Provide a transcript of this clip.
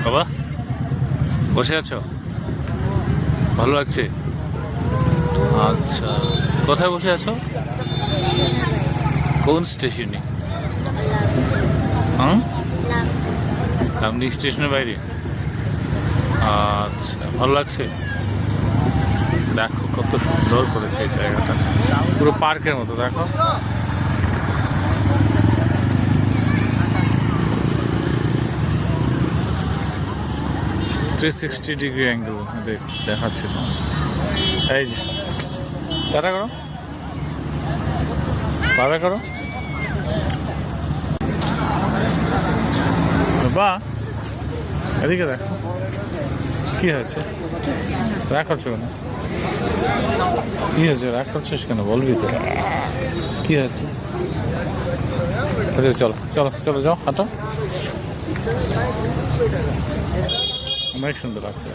বাবা বসে আছো? ভালো লাগছে? আচ্ছা, কোথায় বসে আছো? কোন স্টেশনে? লামডিং স্টেশনের বাইরে। আচ্ছা, ভালো লাগছে? দেখো কত সুন্দর করেছে এই জায়গাটা, পুরো পার্কের মতো। দেখো ডিগ্রি অ্যাঙ্গেল দেখাচ্ছে তো। এই যে টাটা করো, বাবা করো। বা এদিকে দেখো কি হয়েছে, রাগ করছো কেন? কি হয়েছে, রাগ করছিস কেন? বলবি তো কি হয়েছে। আচ্ছা চলো চলো চলো, যাও হাঁটো। অনেক সুন্দর আছে।